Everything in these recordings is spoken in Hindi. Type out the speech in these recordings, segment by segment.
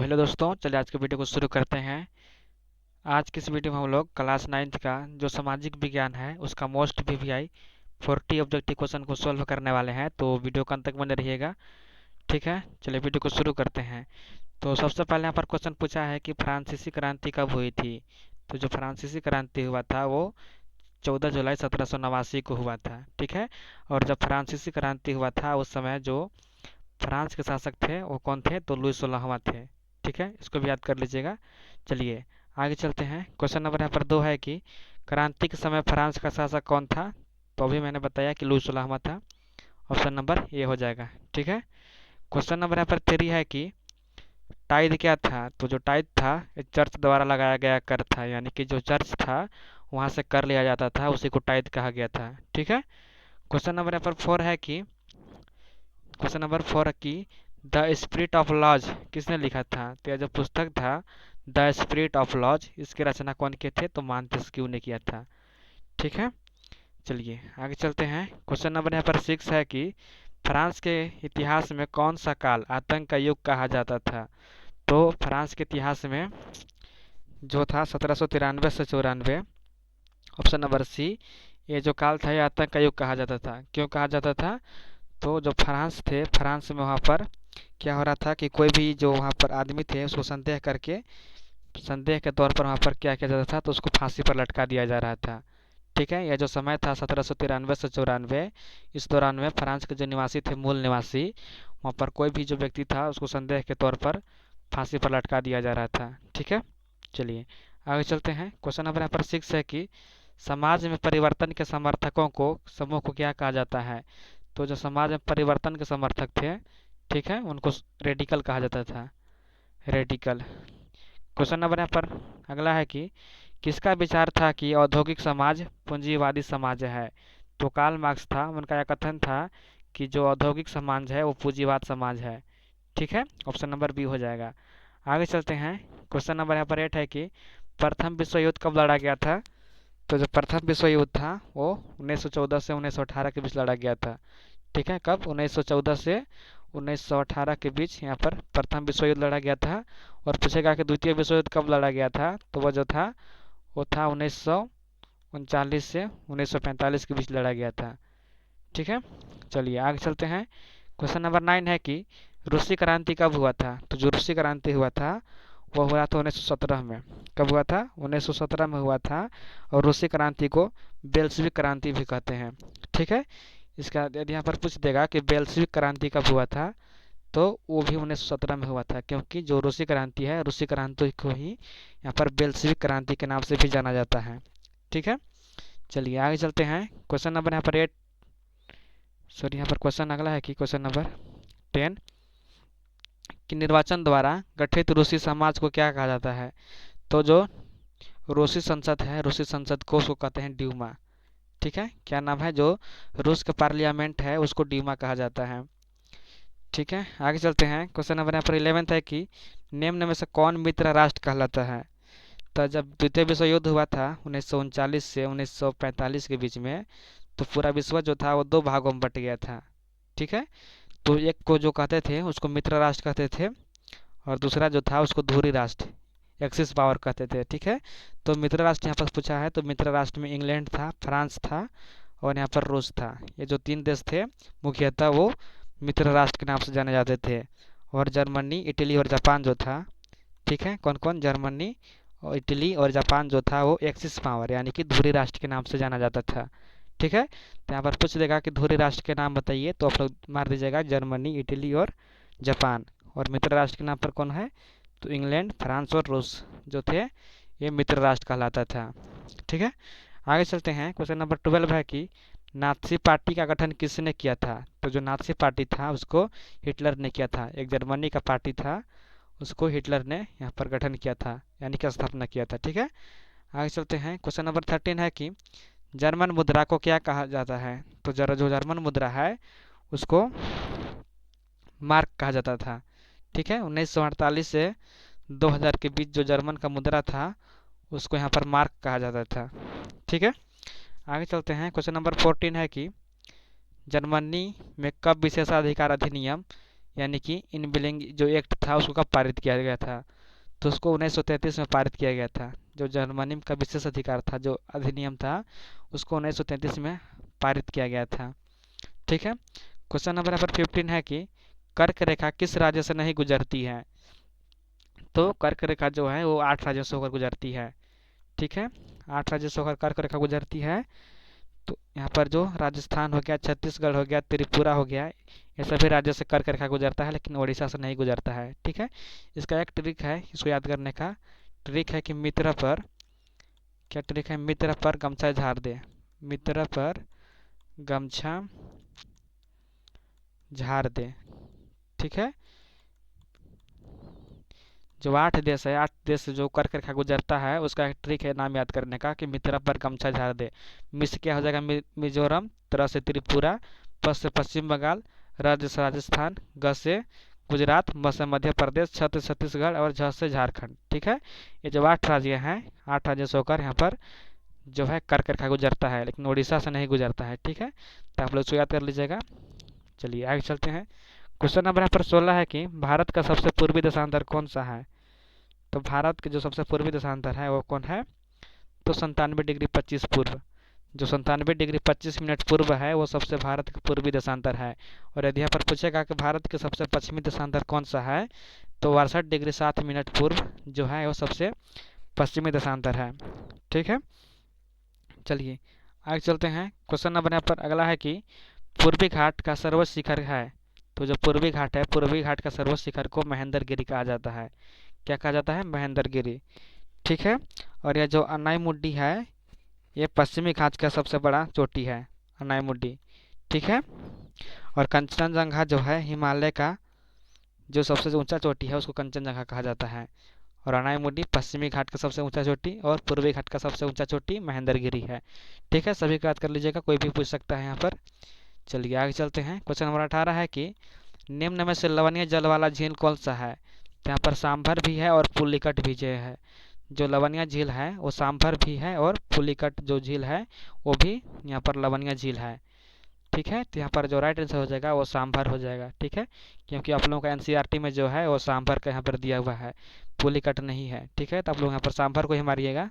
हेलो दोस्तों, चलिए आज के वीडियो को शुरू करते हैं। आज की इस वीडियो में हम लोग क्लास 9th का जो सामाजिक विज्ञान है उसका मोस्ट वीवीआई 40 ऑब्जेक्टिव क्वेश्चन को सॉल्व करने वाले हैं, तो वीडियो का अंत तक बने रहिएगा। ठीक है, चलिए वीडियो को शुरू करते हैं। तो सबसे पहले यहाँ पर क्वेश्चन पूछा है कि फ्रांसीसी क्रांति कब हुई थी। तो जो फ्रांसीसी क्रांति हुआ था वो 14 जुलाई 1789 को हुआ था। ठीक है, और जब फ्रांसीसी क्रांति हुआ था उस समय जो फ्रांस के शासक थे वो कौन थे, तो लुई 16वां थे। ठीक है, इसको भी याद कर लीजिएगा। चलिए आगे चलते हैं। क्वेश्चन नंबर यहाँ पर 2 है कि क्रांति के समय फ्रांस का शासक कौन था। तो अभी मैंने बताया कि लुई 16वां था। ऑप्शन नंबर ए हो जाएगा। ठीक है, क्वेश्चन नंबर यहाँ पर 3 है कि टाइद क्या था। तो जो टाइद था ये चर्च द्वारा लगाया गया कर था, यानी कि जो चर्च था वहाँ से कर लिया जाता था, उसी को टाइद कहा गया था। ठीक है, क्वेश्चन नंबर यहाँ पर 4 है कि क्वेश्चन नंबर 4 की द स्पिरिट ऑफ लॉज किसने लिखा था। तो यह जो पुस्तक था द स्पिरिट ऑफ लॉज, इसकी रचना कौन किए थे, तो मॉन्टेस्क्यू ने किया था। ठीक है, चलिए आगे चलते हैं। क्वेश्चन नंबर यहाँ पर 6 है कि फ्रांस के इतिहास में कौन सा काल आतंक का युग कहा जाता था। तो फ्रांस के इतिहास में जो था 1793 से 94, ऑप्शन नंबर सी, ये जो काल था ये आतंक का युग कहा जाता था। क्यों कहा जाता था, तो जो फ्रांस थे, फ्रांस में वहाँ पर क्या हो रहा था कि कोई भी जो वहाँ पर आदमी थे उसको संदेह करके, संदेह के तौर पर वहाँ पर क्या किया जाता था, तो उसको फांसी पर लटका दिया जा रहा था। ठीक है, यह जो समय था 1793 से 94, इस दौरान में फ्रांस के जो निवासी थे, मूल निवासी, वहाँ पर कोई भी जो व्यक्ति था उसको संदेह के तौर पर फांसी पर लटका दिया जा रहा था। ठीक है, चलिए आगे चलते हैं। क्वेश्चन नंबर यहाँ पर 6 है कि समाज में परिवर्तन के समर्थकों को समूह को क्या कहा जाता है। तो जो समाज में परिवर्तन के समर्थक थे, ठीक है, उनको रेडिकल कहा जाता था, रेडिकल। क्वेश्चन नंबर यहाँ पर अगला है कि किसका विचार था कि औद्योगिक समाज पूंजीवादी समाज है। तो कार्ल मार्क्स था, उनका यह कथन था कि जो औद्योगिक समाज है वो पूंजीवाद समाज है। ठीक है, ऑप्शन नंबर बी हो जाएगा। आगे चलते हैं। क्वेश्चन नंबर यहाँ पर 8 है कि प्रथम विश्व युद्ध कब लड़ा गया था। तो जो प्रथम विश्व युद्ध था वो 1914 से 1918 के बीच लड़ा गया था। ठीक है, कब, 1914 से 1918 के बीच यहाँ पर प्रथम विश्व युद्ध लड़ा गया था। और पूछेगा कि द्वितीय विश्व युद्ध कब लड़ा गया था, तो वह जो था वो था 1939 से 1945 के बीच लड़ा गया था। ठीक है, चलिए आगे चलते हैं। क्वेश्चन नंबर 9 है कि रूसी क्रांति कब हुआ था। तो जो रूसी क्रांति हुआ था वो हुआ था 1917 में। कब हुआ था, 1917 में हुआ था। और रूसी क्रांति को बेल्शविक क्रांति भी कहते हैं। ठीक है, इसका यदि यहाँ पर पूछ देगा कि बेल्शविक क्रांति कब हुआ था, तो वो भी 1917 में हुआ था, क्योंकि जो रूसी क्रांति है, रूसी क्रांति को ही यहाँ पर बेल्शविक क्रांति के नाम से भी जाना जाता है। ठीक है, चलिए आगे चलते हैं। क्वेश्चन नंबर यहाँ पर 8, सॉरी, यहाँ पर क्वेश्चन अगला है कि क्वेश्चन नंबर 10 कि निर्वाचन द्वारा गठित रूसी समाज को क्या कहा जाता है। तो जो रूसी संसद है, रूसी संसद को उसको कहते हैं ड्यूमा। ठीक है, क्या नाम है, जो रूस का पार्लियामेंट है उसको ड्यूमा कहा जाता है। ठीक है, आगे चलते हैं। क्वेश्चन नंबर यहाँ पर 11 है कि निम्न में से कौन मित्र राष्ट्र कहलाता है। तो जब द्वितीय विश्व युद्ध हुआ था 1939 से 1945 के बीच में, तो पूरा विश्व जो था वो 2 भागों में बट गया था। ठीक है, तो एक को जो कहते थे उसको मित्र राष्ट्र कहते थे, और दूसरा जो था उसको धुरी राष्ट्र, एक्सिस पावर कहते थे। ठीक है, तो मित्र राष्ट्र यहाँ पर पूछा है, तो मित्र राष्ट्र में इंग्लैंड था, फ्रांस था, और यहाँ पर रूस था। ये जो 3 देश थे मुख्यतः वो मित्र राष्ट्र के नाम से जाने जाते थे। और जर्मनी, इटली और जापान जो था, ठीक है, कौन कौन, जर्मनी और इटली और जापान जो था वो एक्सिस पावर यानी कि धुरी राष्ट्र के नाम से जाना जाता था। ठीक है, तो यहाँ पर पूछ देगा कि धुरी राष्ट्र के नाम बताइए, तो आप लोग मार दीजिएगा जर्मनी, इटली और जापान। और मित्र राष्ट्र के नाम पर कौन है, तो इंग्लैंड, फ्रांस और रूस जो थे ये मित्र राष्ट्र कहलाता था। ठीक है, आगे चलते हैं। क्वेश्चन नंबर 12 है कि नाथसी पार्टी का गठन किसने किया था। तो जो नाथसी पार्टी था उसको हिटलर ने किया था। एक जर्मनी का पार्टी था, उसको हिटलर ने यहाँ पर गठन किया था, यानी कि स्थापना किया था। ठीक है, आगे चलते हैं। क्वेश्चन नंबर 13 है कि जर्मन मुद्रा को क्या कहा जाता है। तो जरा जो जर्मन मुद्रा है उसको मार्क कहा जाता था। ठीक है, 1948 से 2000 के बीच जो जर्मन का मुद्रा था उसको यहाँ पर मार्क कहा जाता था। ठीक है, आगे चलते हैं। क्वेश्चन नंबर 14 है कि जर्मनी में कब विशेषाधिकार अधिनियम यानी कि इन बिलिंग जो एक्ट था उसको कब पारित किया गया था? तो उसको 1933 में पारित किया गया था। जो जर्मनी का विशेष अधिकार था, जो अधिनियम था, उसको 1933 में पारित किया गया था। ठीक है। क्वेश्चन नंबर यहाँ पर 15 है कि कर्क रेखा किस राज्य से नहीं गुजरती है? तो कर्क रेखा जो है वो 8 राज्यों से होकर गुजरती है। ठीक है, 8 राज्यों से होकर कर्क रेखा गुजरती है। तो यहाँ पर जो राजस्थान हो गया, छत्तीसगढ़ हो गया, त्रिपुरा हो गया, ये सभी राज्यों से कर्क रेखा गुजरता है, लेकिन उड़ीसा से नहीं गुजरता है। ठीक है, इसका एक ट्रिक है, इसको याद करने का ट्रिक है कि मित्र पर, क्या ट्रिक है? मित्र पर गमछा झाड़ दे, मित्र पर गमछा झाड़ दे। ठीक है, जो 8 देश है, 8 देश से जो कर्क रेखा गुजरता है, उसका एक ट्रिक है नाम याद करने का कि मित्र पर गमछा झाड़ दे। मिस क्या हो जाएगा? मिजोरम, त्र से त्रिपुरा, प से पश्चिम बंगाल, र से राजस्थान, ग से गुजरात, म से मध्य प्रदेश, छ से छत्तीसगढ़ और झ से झारखंड। ठीक है, ये जो 8 राज्य हैं, 8 राज्यों से होकर यहाँ पर जो है कर्क रेखा गुजरता है, लेकिन उड़ीसा से नहीं गुजरता है। ठीक है, तो आप लोग इसको याद कर लीजिएगा। चलिए आगे चलते हैं। क्वेश्चन नंबर यहाँ पर 16 है कि भारत का सबसे पूर्वी देशांतर कौन सा है? तो भारत के जो सबसे पूर्वी देशांतर है वो कौन है? तो 97 डिग्री 25 पूर्व। जो 97 डिग्री 25 मिनट पूर्व है वो सबसे भारत का पूर्वी देशांतर है। और यदि यहाँ पर पूछेगा कि भारत के सबसे पश्चिमी देशांतर कौन सा है, तो 62 डिग्री 7 मिनट पूर्व जो है वो सबसे पश्चिमी देशांतर है। ठीक है, चलिए आगे चलते हैं। क्वेश्चन नंबर यहाँ पर अगला है कि पूर्वी घाट का सर्वोच्च शिखर है। तो जो पूर्वी घाट है, पूर्वी घाट का सर्वोच्च शिखर को महेंद्रगिरी कहा जाता है। क्या कहा जाता है? महेंद्रगिरी। ठीक है, और यह जो अनाईमुड्डी है, ये पश्चिमी घाट का सबसे बड़ा चोटी है, अनाईमुड्डी। ठीक है, और कंचनजंगा जो है हिमालय का जो सबसे ऊंचा चोटी है, उसको कंचनजंगा कहा जाता है। और अनाईमुड्डी पश्चिमी घाट का सबसे ऊंचा चोटी, और पूर्वी घाट का सबसे ऊंचा चोटी महेंद्रगिरी है। ठीक है, सभी को याद कर लीजिएगा, कोई भी पूछ सकता है यहाँ पर। चलिए आगे चलते हैं। क्वेश्चन नंबर 18 है कि निम्न में से लवणीय जल वाला झील कौन सा है? तो यहाँ पर सांभर भी है और पुलिकट भी जो है। जो लवणीय झील है वो सांभर भी है, और पुलिकट जो झील है वो भी यहाँ पर लवणीय झील है। ठीक है, तो यहाँ पर जो राइट आंसर हो जाएगा वो सांभर हो जाएगा। ठीक है, क्योंकि आप लोगों का एनसीईआरटी में जो है वो सांभर का यहाँ पर दिया हुआ है, पुलिकट नहीं है। ठीक है, तो आप लोग यहाँ पर सांभर को ही मारिएगा।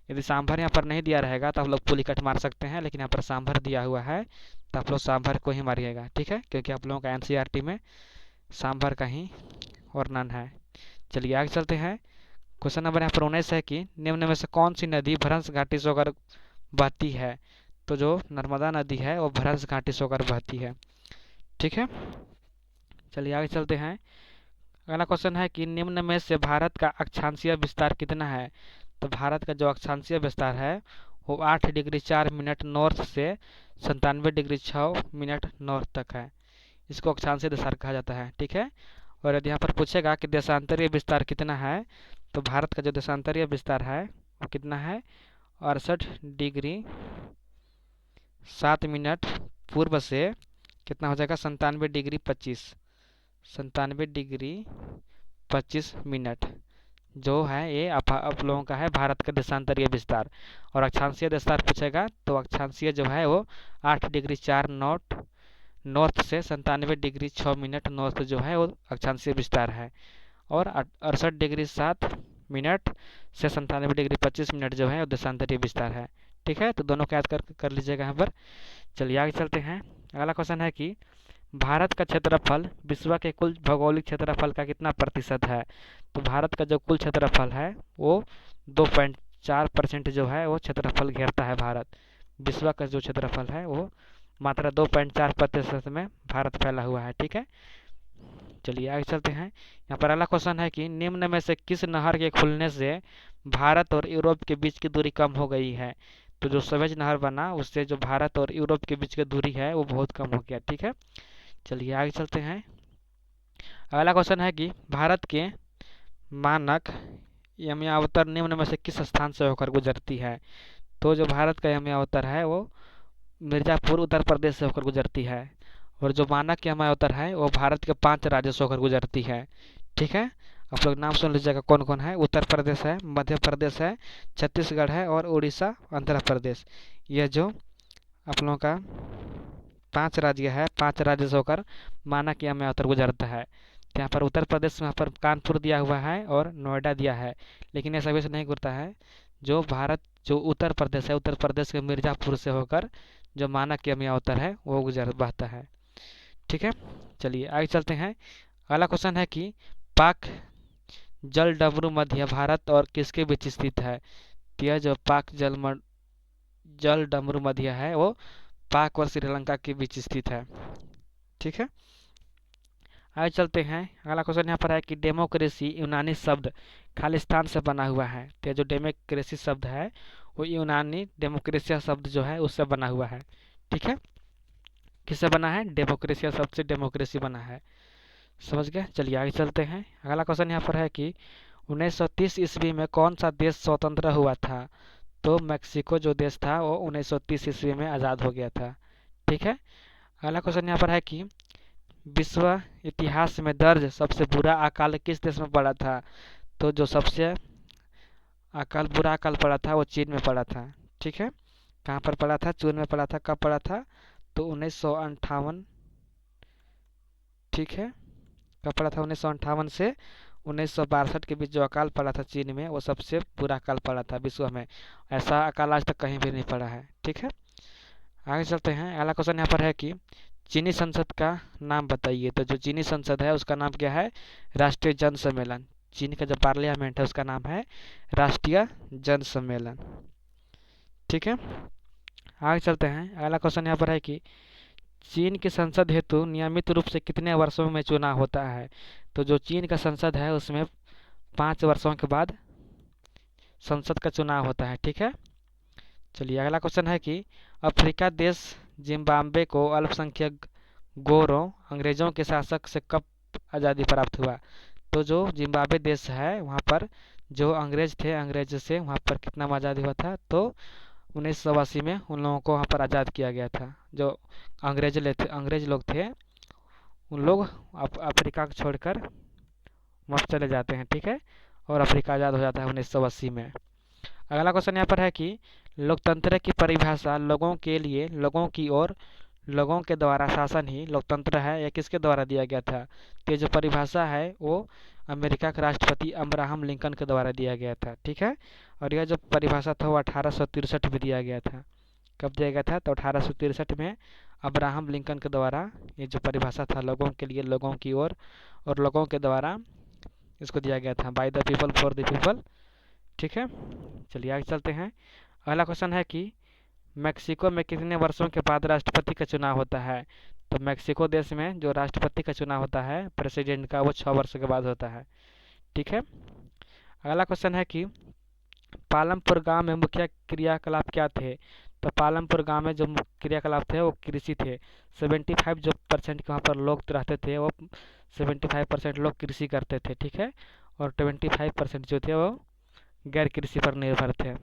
यदि सांभर यहाँ पर नहीं दिया रहेगा तो आप लोग पुलिकट मार सकते हैं, लेकिन यहाँ पर सांभर दिया हुआ है तो आप लोग सांभर को ही मारिएगा। ठीक है, क्योंकि आप लोगों का एनसीईआरटी में सांभर का ही वर्णन है। चलिए आगे चलते हैं। क्वेश्चन नंबर यहाँ पर 19 है कि निम्न में से कौन सी नदी भ्रंश घाटी से होकर बहती है? तो जो नर्मदा नदी है वो भ्रंश घाटी से होकर बहती है। ठीक है, चलिए आगे चलते हैं। अगला क्वेश्चन है कि निम्न में से भारत का अक्षांशीय विस्तार कितना है? तो भारत का जो अक्षांशीय विस्तार है वो 8 डिग्री 4 मिनट नॉर्थ से 97 डिग्री 6 मिनट नॉर्थ तक है। इसको अक्षांशीय विस्तार कहा जाता है। ठीक है, और यदि यहाँ पर पूछेगा कि देशांतरीय विस्तार कितना है, तो भारत का जो देशांतरीय विस्तार है वो कितना है? 68 डिग्री 7 मिनट पूर्व से कितना हो जाएगा? 97 डिग्री 25 मिनट जो है ये आप लोगों का है भारत का देशांतरीय विस्तार। और अक्षांशीय विस्तार पूछेगा तो अक्षांशीय जो है वो 8 डिग्री 4 नॉट नॉर्थ से 97 डिग्री 6 मिनट नॉर्थ जो है वो अक्षांशीय विस्तार है। और 68 डिग्री 7 मिनट से 97 डिग्री 25 मिनट जो है वो देशांतरीय विस्तार है। ठीक है, तो दोनों को याद कर लीजिएगा यहाँ पर। चलिए आगे चलते हैं। अगला क्वेश्चन है कि भारत का क्षेत्रफल विश्व के कुल भौगोलिक क्षेत्रफल का कितना प्रतिशत है? तो भारत का जो कुल क्षेत्रफल है वो 2.4% जो है वो क्षेत्रफल घेरता है भारत। विश्व का जो क्षेत्रफल है वो मात्र 2.4% में भारत फैला हुआ है। ठीक है, चलिए आगे चलते हैं। यहाँ पर अगला क्वेश्चन है कि निम्न में से किस नहर के खुलने से भारत और यूरोप के बीच की दूरी कम हो गई है? तो जो स्वेज नहर बना उससे जो भारत और यूरोप के बीच की दूरी है वो बहुत कम हो गया। ठीक है, चलिए आगे चलते हैं। अगला क्वेश्चन है कि भारत के मानक यमुनावतर निम्न में से किस स्थान से होकर गुजरती है? तो जो भारत का यमुनावतर है वो मिर्ज़ापुर उत्तर प्रदेश से होकर गुजरती है। और जो मानक यमुनावतर है वो भारत के 5 राज्यों से होकर गुजरती है। ठीक है, आप लोग नाम सुन लीजिएगा कौन कौन है। उत्तर प्रदेश है, मध्य प्रदेश है, छत्तीसगढ़ है और उड़ीसा, आंध्र प्रदेश। यह जो आप लोगों का 5 राज्य है, 5 राज्य से होकर मानक या उत्तर गुजरता है। तो यहाँ पर उत्तर प्रदेश में यहाँ पर कानपुर दिया हुआ है और नोएडा दिया है, लेकिन ये सभी से नहीं गुजरता है। जो उत्तर प्रदेश है, उत्तर प्रदेश के मिर्ज़ापुर से होकर जो मानक या उत्तर है वो गुजर बहता है। ठीक है, चलिए आगे चलते हैं। अगला क्वेश्चन है कि पाक जल डमरू मध्य भारत और किसके बीच स्थित है। तो यह जो पाक जल डमरू मध्य है वो पाक और श्रीलंका के बीच स्थित है। ठीक है, आगे चलते हैं। अगला क्वेश्चन यहाँ पर है कि डेमोक्रेसी यूनानी शब्द खालिस्तान से बना हुआ है। तो जो डेमोक्रेसी शब्द है वो यूनानी डेमोक्रेसिया शब्द जो है उससे बना हुआ है। ठीक है, किससे बना है? डेमोक्रेसिया शब्द से डेमोक्रेसी बना है। समझ गए? चलिए आगे चलते हैं। अगला क्वेश्चन यहाँ पर है कि 1930 ईस्वी में कौन सा देश स्वतंत्र हुआ था। तो मैक्सिको जो देश था वो 1930 ईस्वी में आज़ाद हो गया था। ठीक है, अगला क्वेश्चन यहाँ पर है कि विश्व इतिहास में दर्ज सबसे बुरा अकाल किस देश में पड़ा था। तो जो सबसे बुरा अकाल पड़ा था वो चीन में पड़ा था। ठीक है, कहाँ पर पड़ा था? चीन में पड़ा था। कब पड़ा था? तो 1958। ठीक है, कब पड़ा था? 1958 से 1962 के बीच जो अकाल पड़ा था चीन में वो सबसे बुरा अकाल पड़ा था विश्व में। ऐसा अकाल आज तक कहीं भी नहीं पड़ा है। ठीक है, आगे चलते हैं। अगला क्वेश्चन यहाँ पर है कि चीनी संसद का नाम बताइए। तो जो चीनी संसद है उसका नाम क्या है? राष्ट्रीय जन सम्मेलन। चीन का जो पार्लियामेंट है उसका नाम है राष्ट्रीय जन सम्मेलन। ठीक है, आगे चलते हैं। अगला क्वेश्चन यहाँ पर है कि चीन की संसद हेतु नियमित रूप से कितने वर्षों में चुनाव होता है। तो जो चीन का संसद है उसमें 5 वर्षों के बाद संसद का चुनाव होता है। ठीक है, चलिए अगला क्वेश्चन है कि अफ्रीका देश जिम्बाब्वे को अल्पसंख्यक गोरों अंग्रेजों के शासक से कब आज़ादी प्राप्त हुआ। तो जो जिम्बाब्वे देश है वहाँ पर जो अंग्रेज थे, अंग्रेज से वहाँ पर कितना आज़ादी हुआ था। तो 1980 में उन लोगों को वहाँ पर आज़ाद किया गया था। जो अंग्रेज लोग थे उन लोग अफ्रीका को छोड़कर वहाँ चले जाते हैं। ठीक है, और अफ्रीका आज़ाद हो जाता है 1980 में। अगला क्वेश्चन यहाँ पर है कि लोकतंत्र की परिभाषा लोगों के लिए, लोगों की और लोगों के द्वारा शासन ही लोकतंत्र है, यह किसके द्वारा दिया गया था। तो जो परिभाषा है वो अमेरिका के राष्ट्रपति अब्राहम लिंकन के द्वारा दिया गया था। ठीक है, और यह जो परिभाषा था वो 1863 में दिया गया था। कब दिया गया था? तो 1863 में अब्राहम लिंकन के द्वारा ये जो परिभाषा था लोगों के लिए, लोगों की ओर और लोगों के द्वारा इसको दिया गया था। By the people for the people. ठीक है, चलिए आगे चलते हैं। अगला क्वेश्चन है कि मैक्सिको में कितने वर्षों के बाद राष्ट्रपति का चुनाव होता है। तो मैक्सिको देश में जो राष्ट्रपति का चुनाव होता है प्रेसिडेंट का वो 6 वर्ष के बाद होता है। ठीक है, अगला क्वेश्चन है कि पालमपुर गांव में मुख्य क्रियाकलाप क्या थे। तो पालमपुर गांव में जो क्रियाकलाप थे वो कृषि थे। 75 जो % के वहाँ पर लोग रहते थे वो 75% लोग कृषि करते थे। ठीक है, और 25% जो थे वो गैर कृषि पर निर्भर थे।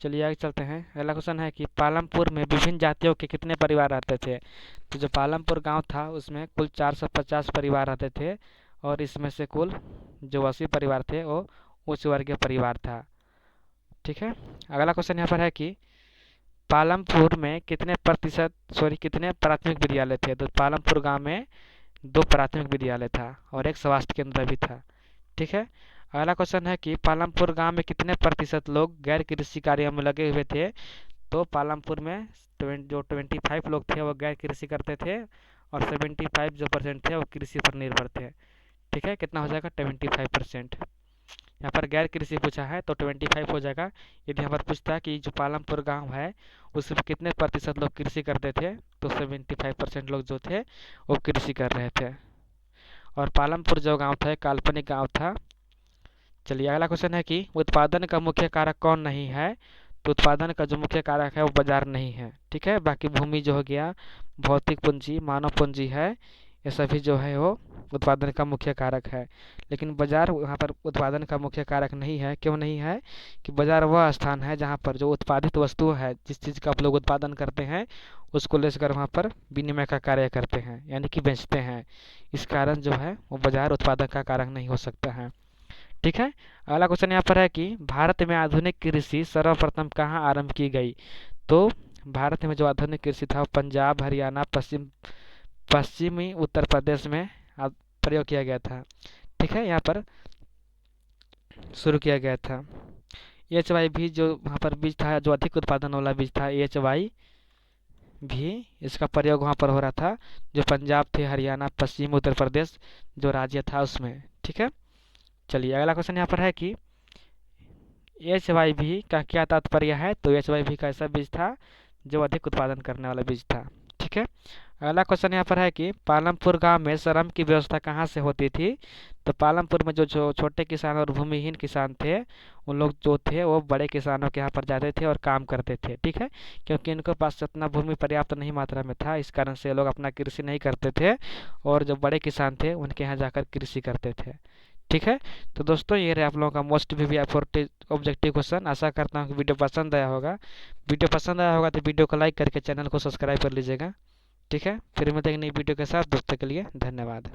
चलिए आगे चलते हैं। अगला क्वेश्चन है कि पालमपुर में विभिन्न जातियों के कितने परिवार रहते थे। तो जो पालमपुर गांव था उसमें कुल 450 परिवार रहते थे और इसमें से कुल जो 80 परिवार थे वो उच्च वर्गीय परिवार था। ठीक है, अगला क्वेश्चन यहाँ पर है कि पालमपुर में कितने प्राथमिक विद्यालय थे। तो पालमपुर गांव में 2 प्राथमिक विद्यालय था और 1 स्वास्थ्य केंद्र भी था। ठीक है, अगला क्वेश्चन है कि पालमपुर गांव में कितने % लोग गैर कृषि कार्यों में लगे हुए थे। तो पालमपुर में जो 25 लोग थे वो गैर कृषि करते थे और 75 जो % थे वो कृषि पर निर्भर थे। ठीक है, कितना हो जाएगा? 25%। यहाँ पर गैर कृषि पूछा है तो 25 हो जाएगा। यदि यहाँ पर पूछता है कि जो पालमपुर गांव है उसमें कितने % लोग कृषि करते थे तो 75% लोग जो थे वो कृषि कर रहे थे। और पालमपुर जो गांव था काल्पनिक गांव था। चलिए अगला क्वेश्चन है कि उत्पादन का मुख्य कारक कौन नहीं है। तो उत्पादन का जो मुख्य कारक है वो बाजार नहीं है। ठीक है, बाकी भूमि जो हो गया, भौतिक पूंजी, मानव पूंजी है, ये सभी जो है वो उत्पादन का मुख्य कारक है। लेकिन बाजार वहाँ पर उत्पादन का मुख्य कारक नहीं है। क्यों नहीं है? कि बाजार वह स्थान है जहाँ पर जो उत्पादित वस्तु है, जिस चीज़ का आप लोग उत्पादन करते हैं उसको लेकर वहाँ पर विनिमय का कार्य करते हैं, यानी कि बेचते हैं। इस कारण जो है वो बाजार उत्पादन का कारक नहीं हो सकता है। ठीक है, अगला क्वेश्चन यहाँ पर है कि भारत में आधुनिक कृषि सर्वप्रथम कहाँ आरंभ की गई। तो भारत में जो आधुनिक कृषि था वो पंजाब, हरियाणा, पश्चिमी उत्तर प्रदेश में प्रयोग किया गया था। ठीक है, यहाँ पर शुरू किया गया था। HYV जो वहाँ पर बीज था, जो अधिक उत्पादन वाला बीज था, HYV इसका प्रयोग वहाँ पर हो रहा था, जो पंजाब थे, हरियाणा, पश्चिम उत्तर प्रदेश जो राज्य था उसमें। ठीक है, चलिए अगला क्वेश्चन यहाँ पर है कि HYV का क्या तात्पर्य है। तो HYV का ऐसा बीज था जो अधिक उत्पादन करने वाला बीज था। ठीक है, अगला क्वेश्चन यहाँ पर है कि पालमपुर गांव में श्रम की व्यवस्था कहाँ से होती थी। तो पालमपुर में जो छोटे किसान और भूमिहीन किसान थे, उन लोग जो थे वो बड़े किसानों के यहाँ पर जाते थे और काम करते थे। ठीक है, क्योंकि इनके पास उतना भूमि पर्याप्त नहीं मात्रा में था, इस कारण से लोग अपना कृषि नहीं करते थे और जो बड़े किसान थे उनके यहाँ जाकर कृषि करते थे। ठीक है, तो दोस्तों ये रहे आप लोगों का मोस्ट वीवीआई 40 ऑब्जेक्टिव क्वेश्चन। आशा करता हूँ कि वीडियो पसंद आया होगा। वीडियो पसंद आया होगा तो वीडियो को लाइक करके चैनल को सब्सक्राइब कर लीजिएगा। ठीक है, फिर मिलते हैं नई वीडियो के साथ। दोस्तों के लिए धन्यवाद।